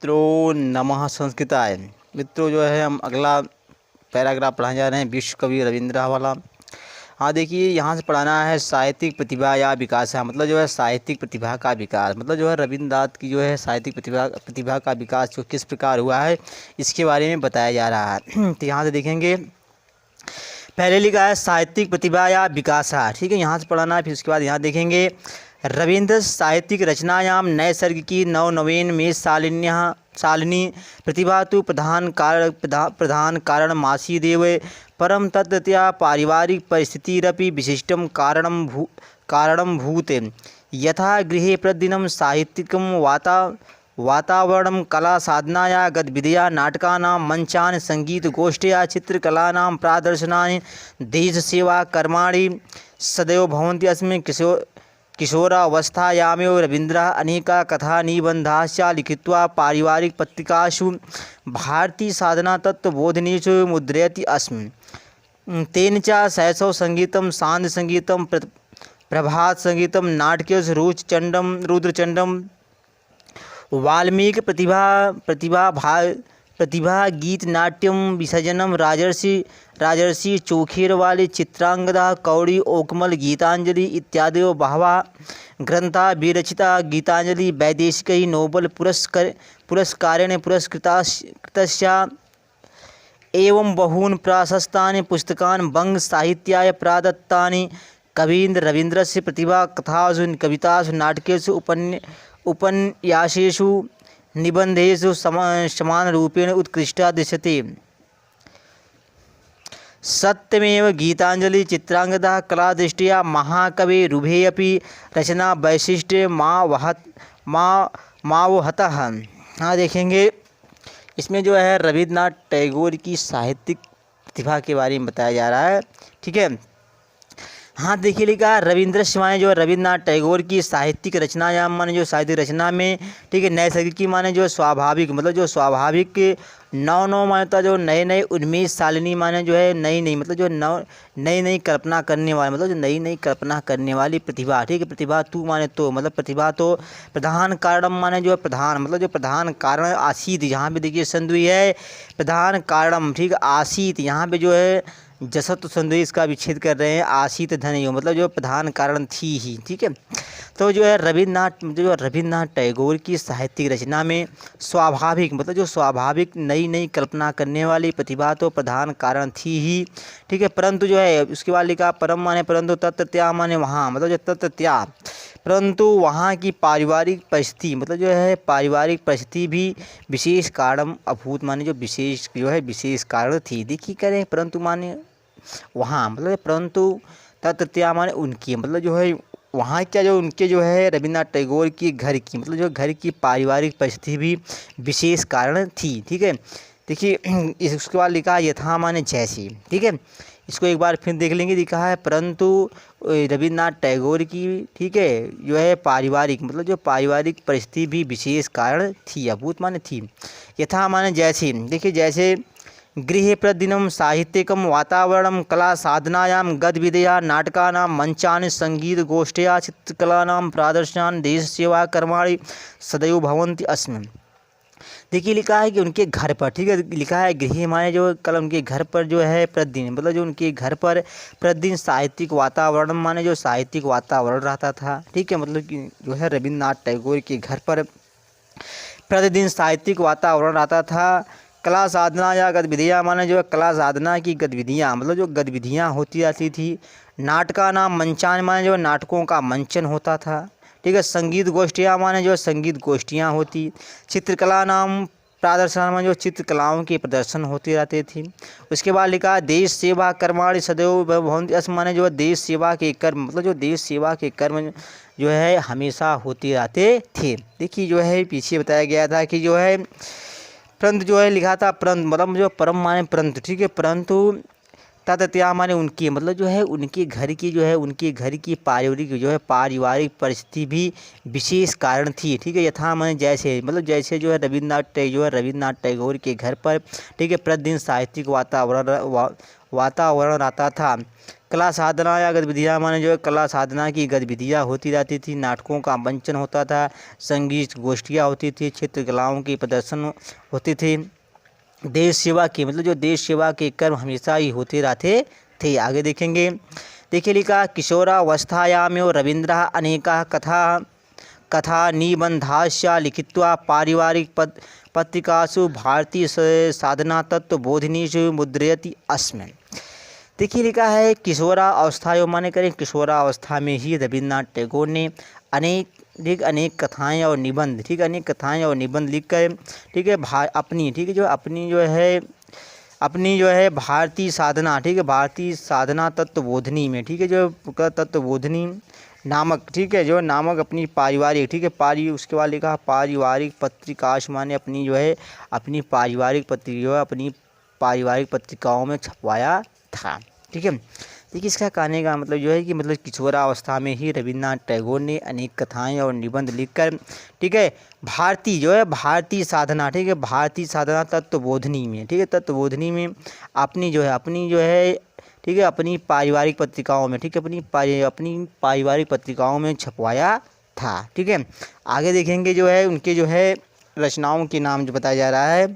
मित्रों नमः संस्कृताय। मित्रों जो है हम अगला पैराग्राफ पढ़ाने जा रहे हैं विश्व कवि रविंद्र वाला। हाँ देखिए, यहाँ से पढ़ाना है साहित्यिक प्रतिभा या विकास है, मतलब जो है साहित्यिक प्रतिभा का विकास, मतलब जो है रविंद्रनाथ की जो है साहित्यिक प्रतिभा का विकास जो किस प्रकार हुआ है इसके बारे में बताया जा रहा है। तो यहाँ से देखेंगे, पहले लिखा है साहित्यिक प्रतिभा या विकास, ठीक है, यहाँ से पढ़ाना है। फिर उसके बाद यहाँ देखेंगे रविंद्र साहित्यिक रचनायाम नैसर्गिकी नवनवीन में शालिनी प्रतिभा तो प्रधान कारण मासीदेव परम तत्त्वतया पारिवारिक परिस्थितिरपि विशिष्टं कारणं भूते यथा गृहे प्रतिदिनं साहित्यिकं वातावरणं कला साधनाया गतिविधया नाटकानां मंचान् संगीतगोष्ठ्या चित्रकलानां प्रदर्शनानि देशसेवा कर्माणि सदैव भवन्ति। अस्मिन् किशोरावस्थायामेव रवीन्द्रः अनेका कथानिबन्धाश्च लिखित्वा पारिवारिक पत्रिकासु भारतीयसाधनातत्त्वबोधिनीषु मुद्रयति अस्मि। तेन च शैशवसङ्गीतं सान्ध्यसङ्गीतं प्रभातसङ्गीतं नाट्येषु रुद्रचण्डं वाल्मीकि प्रतिभा गीत नाट्यम विसर्जनम राजर्षि चोखेर वाले चित्रांगदा कौड़ी ओकमल गीतांजलि इत्यादि बहवः ग्रंथा विरचिता। गीतांजलि वैदेशिकै नोबेल पुरस्कारेण पुरस्कृतस्य एवं बहून् प्रशस्तानि पुस्तकानि वंग साहित्याय प्रदत्तानि। कवीन्द्र रवीन्द्रस्य प्रतिभा कथासु कवितासु नाटकेषु उपन्यासेषु निबंधेषु समानरूपेण उत्कृष्टा दृश्यते। सत्यमेव गीतांजलि चित्रांगदा कलादृष्ट्या महाकविरुभे अपि रचना वैशिष्ट्य मावहतः। हाँ देखेंगे, इसमें जो है रविन्द्रनाथ टैगोर की साहित्यिक प्रतिभा के बारे में बताया जा रहा है, ठीक है। हाँ देखिए, लिखा रविंद्र शिवाय जो रविन्द्रनाथ टैगोर की साहित्यिक रचना या माने जो साहित्यिक रचना में, ठीक है, नैसर्गिक माने जो स्वाभाविक, मतलब जो स्वाभाविक नौ मान्यता जो नए उन्मेष शालिनी माने जो है नई मतलब जो नई कल्पना करने वाले, मतलब जो नई कल्पना करने वाली प्रतिभा, ठीक है। प्रतिभा तू माने तो, मतलब प्रतिभा तो प्रधान कारणम माने जो है प्रधान, मतलब जो प्रधान कारण आसीत, यहाँ पे देखिए संधि है प्रधान कारणम, ठीक है, आसीत, यहाँ पे जो है जसत संधि इसका विच्छेद कर रहे हैं, आसीत धनयो, मतलब जो प्रधान कारण थी ही, ठीक है। तो जो है रविन्द्रनाथ टैगोर की साहित्यिक रचना में स्वाभाविक, मतलब जो स्वाभाविक नई कल्पना करने वाली प्रतिभा तो प्रधान कारण थी ही, ठीक है। परंतु जो है उसके बाद लिखा परम माने परंतु तत्त्वत्या माने वहाँ, मतलब जो तत्त्वत्या, परंतु वहाँ की पारिवारिक परिस्थिति, मतलब जो है पारिवारिक परिस्थिति भी विशेष कारण अभूत, माने जो विशेष कारण थी। देखिए करें परंतु माने वहाँ, मतलब परंतु तत्त्वत्या माने उनकी, मतलब जो है वहाँ क्या जो उनके जो है रविन्द्रनाथ टैगोर की घर की, मतलब जो घर की पारिवारिक परिस्थिति भी विशेष कारण थी, ठीक है। देखिए इसके बाद लिखा यथा माने जैसी, ठीक है। इसको एक बार फिर देख लेंगे, लिखा है परंतु रविन्द्रनाथ टैगोर की, ठीक है, जो है पारिवारिक, मतलब जो पारिवारिक परिस्थिति भी विशेष कारण थी, अभूत माने थी। यथा माने जैसे, देखिए जैसे गृहे प्रतिदिनं साहित्यिकं वातावरणं कला साधनायां गतिविधया नाटकानां मंचानि संगीतगोष्ठ्या चित्रकलानां प्रदर्शनानि देशसेवा कर्माणि सदैव भवन्ति अस्मिन्। देखिए लिखा है कि उनके घर पर, ठीक है, लिखा है गृह माने जो कल उनके घर पर जो है प्रतिदिन, मतलब जो उनके घर पर प्रतिदिन साहित्यिक वातावरण माने जो साहित्यिक वातावरण रहता था, ठीक है, मतलब कि जो है रविन्द्रनाथ टैगोर के घर पर प्रतिदिन साहित्यिक वातावरण रहता था। कला साधना या गतिविधियाँ माने जो है कला साधना की गतिविधियाँ, मतलब जो गतिविधियाँ होती रहती थी। नाटका नाम मंचान माने जो नाटकों का मंचन होता था, ठीक है। संगीत गोष्ठियाँ माने जो संगीत गोष्ठियाँ होती। चित्रकला नाम प्रदर्शन में जो चित्रकलाओं के प्रदर्शन होते रहते थे। उसके बाद लिखा देश सेवा कर्माणि सदैव भवन्ति अस्मिन्, माने जो देश सेवा के कर्म, मतलब जो देश सेवा के कर्म जो है हमेशा होते रहते थे। देखिए जो है पीछे बताया गया था कि जो है परंतु जो है लिखा था परंतु, मतलब जो परम माने परंतु, ठीक है, परंतु तत्त्वत्या माने उनकी, मतलब जो है उनके घर की जो है उनके घर की पारिवारिक परिस्थिति भी विशेष कारण थी, ठीक है। यथा माने जैसे, मतलब जैसे जो है रविन्द्रनाथ टैगोर के घर पर, ठीक है, प्रतिदिन साहित्यिक वातावरण रहता था। कला साधना या गतिविधियाँ माने जो है कला साधना की गतिविधियाँ होती रहती थी, नाटकों का मंचन होता था, संगीत गोष्ठियाँ होती थी, चित्रकलाओं की प्रदर्शन होते थे। देश सेवा के मतलब जो देश सेवा के कर्म हमेशा ही होते रहते थे। आगे देखेंगे, देखिए लिखा किशोरावस्थायामेव रवीन्द्रः अनेकाः कथा निबन्धाश्च लिखित्वा पारिवारिक पत्रिकासु भारतीय साधना तत्वबोधिनीषु मुद्रयति अस्म। देखिए लिखा है किशोरावस्था माने करें किशोरावस्था में ही रविन्द्रनाथ टैगोर ने अनेक कथाएं और निबंध, ठीक है, अनेक कथाएं और निबंध लिखकर, ठीक है, अपनी जो है भारतीय साधना, ठीक है, भारतीय साधना तत्वबोधिनी में, ठीक है, जो तत्वबोधिनी नामक, ठीक है, जो नामक अपनी पारिवारिक, ठीक है, उसके बाद लिखा पारिवारिक पत्रिकाश माने अपनी जो है अपनी पारिवारिक पत्रिकाओं में छपवाया था। ठीक है, देखिए इसका कहने का मतलब जो है कि मतलब किशोरावस्था में ही रविन्द्रनाथ टैगोर ने अनेक कथाएं और निबंध लिखकर, ठीक है, भारतीय साधना, ठीक है, भारतीय साधना तत्वबोधिनी में, ठीक है, तत्वबोधिनी में अपनी जो है ठीक है अपनी पारिवारिक पत्रिकाओं में, ठीक है, अपनी पारिवारिक पत्रिकाओं में छपवाया था। ठीक है, आगे देखेंगे जो है उनके जो है रचनाओं के नाम जो बताया जा रहा है।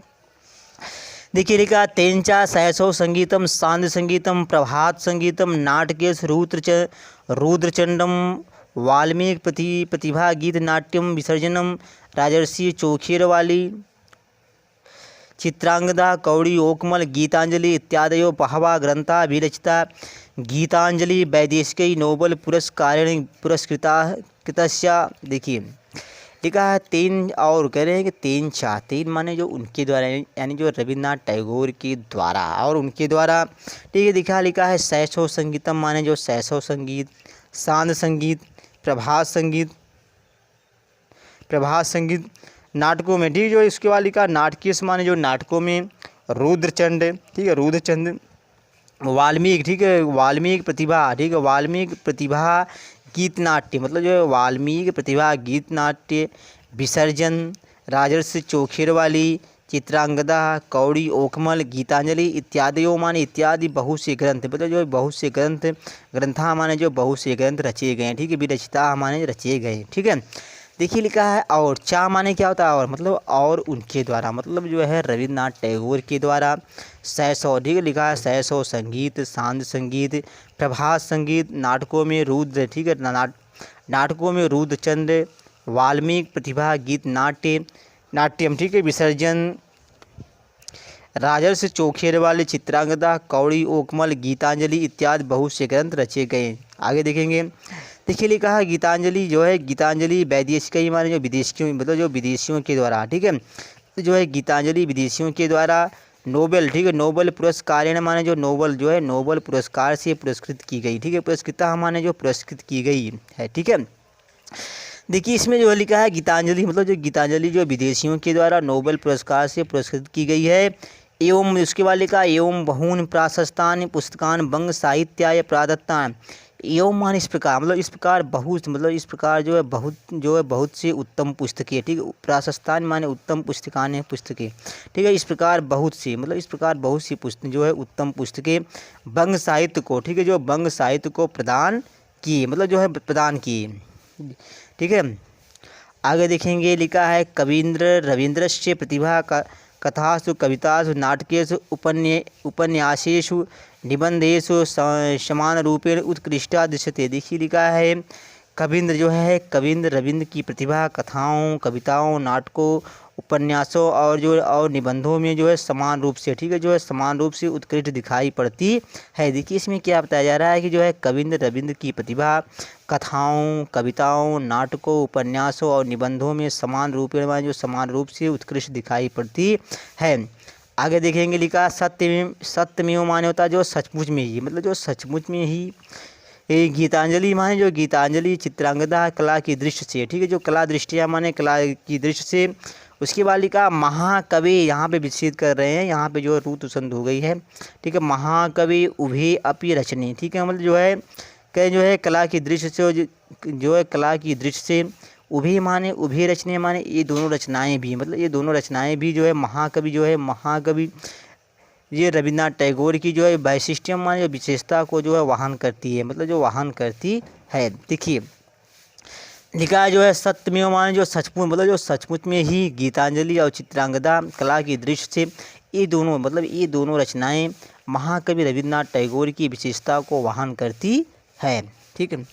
देखिए लिखा तेंचा शैशव संगीतम, सांध्य संगीतम, प्रभात संगीतम, नाटकेश रुद्रचंडम, वाल्मीकि प्रतिभा गीत नाट्यम, विसर्जनम, राजर्षि चोखेरवाली, चित्रांगदा, कौड़ी ओकमल, गीतांजलि इत्यादयो बहवः ग्रंथा विरचिता। गीतांजलि वैदेशिकै नोबेल पुरस्कारेण पुरस्कृतस्य। देखिए लिखा है तीन, और कह रहे हैं कि तीन माने जो उनके द्वारा यानी जो रविन्द्रनाथ टैगोर के द्वारा और उनके द्वारा, ठीक है, लिखा है शैशव संगीतम माने जो शैशव संगीत, सांध्य संगीत, प्रभात संगीत नाटकों में, ठीक है, जो इसके बाद लिखा नाटकीय माने जो नाटकों में, रुद्रचंड, ठीक है, रुद्रचंद, वाल्मीकि, ठीक है, वाल्मीकि प्रतिभा, ठीक है, वाल्मीकि प्रतिभा गीत नाट्य मतलब जो है वाल्मीकि प्रतिभा गीत नाट्य, विसर्जन, राजर्षि चोखेरवाली, चित्रांगदा, कौड़ी ओकमल, गीतांजलि इत्यादियों माने इत्यादि बहुत से ग्रंथ, मतलब जो बहुत से ग्रंथा माने जो बहुत से ग्रंथ रचे गए हैं। ठीक है, विरचिता माने रचे गए। ठीक है, देखिए लिखा है और चा माने क्या होता है और मतलब और उनके द्वारा मतलब जो है रविन्द्रनाथ टैगोर के द्वारा शैशव, ठीक है, लिखा है शैशव संगीत, सांध्य संगीत, प्रभात संगीत, नाटकों में रुद्र, ठीक है, नाटकों में रुद्रचंद, वाल्मीकि प्रतिभा गीत नाट्यम, ठीक है, विसर्जन, राजर्षि चोखेरवाली, चित्रांगदा, कौड़ी ओकमल, गीतांजलि इत्यादि बहुत से ग्रंथ रचे गए। आगे देखेंगे, देखिए लिखा है गीतांजलि वैदेशिक माने जो विदेशियों मतलब जो विदेशियों के द्वारा, ठीक है, तो जो है गीतांजलि विदेशियों के द्वारा नोबेल, ठीक है, नोबेल पुरस्कार माने जो नोबेल जो है नोबेल पुरस्कार से पुरस्कृत की गई। ठीक है, पुरस्कृता माने जो पुरस्कृत की गई है। ठीक है, देखिए इसमें जो लिखा है गीतांजलि मतलब जो गीतांजलि जो विदेशियों के द्वारा नोबेल पुरस्कार से पुरस्कृत की गई है। एवं उसके बाद लिखा एवं बहून प्राशस्तान पुस्तकान वंग साहित्याय प्रदत्तान। एवं मान इस प्रकार मतलब इस प्रकार बहुत मतलब इस प्रकार जो है बहुत से उत्तम पुस्तकें, ठीक है, प्राशस्तान माने उत्तम पुस्तकान पुस्तकें, ठीक है, इस प्रकार बहुत सी मतलब इस प्रकार बहुत सी पुस्तक जो है उत्तम पुस्तकें वंग साहित्य को, ठीक है, जो वंग साहित्य को प्रदान किए मतलब जो है प्रदान किए। ठीक है, आगे देखेंगे लिखा है रवीन्द्रस्य प्रतिभा का कथासु कवितासु नाटकेषु उपन्यासेषु निबंधेषु समान रूपेण उत्कृष्टा दृश्यते। देखिए लिखा है रविन्द्र की प्रतिभा कथाओं, कविताओं, नाटकों, उपन्यासों और निबंधों में जो है समान रूप से, ठीक है, जो है समान रूप से उत्कृष्ट दिखाई पड़ती है। देखिए इसमें क्या बताया जा रहा है कि जो है रविन्द्र की प्रतिभा कथाओं, कविताओं, नाटकों, उपन्यासों और निबंधों में समान रूप से उत्कृष्ट दिखाई पड़ती है। आगे देखेंगे लिखा सत्यमेव माने होता है जो सचमुच में ही मतलब जो सचमुच में ही। गीतांजलि माने जो गीतांजलि चित्रांगदा कला की दृष्टि से, ठीक है, जो कला दृष्टिया माने कला की दृष्टि से। उसके बाद लिखा महाकवि, यहाँ पे विकसित कर रहे हैं, यहाँ पे जो रूत संध हो गई है, ठीक है, महाकवि उभे अपि रचने, ठीक है, मतलब जो है कला की दृष्टि से जो है कला की दृष्टि से उभे रचने माने ये दोनों रचनाएं भी मतलब ये दोनों रचनाएं भी जो है महाकवि ये रविन्द्रनाथ टैगोर की जो है वैशिष्ट्य माने जो विशेषता को जो है वहन करती है, मतलब जो वहन करती है। देखिए लिखा है जो है सत्यमेव माने जो सचमुच, मतलब जो सचमुच में ही गीतांजलि और चित्रांगदा कला की दृष्टि से ये दोनों, मतलब ये दोनों रचनाएं महाकवि रविन्द्रनाथ टैगोर की विशेषता को वहन करती है। ठीक है।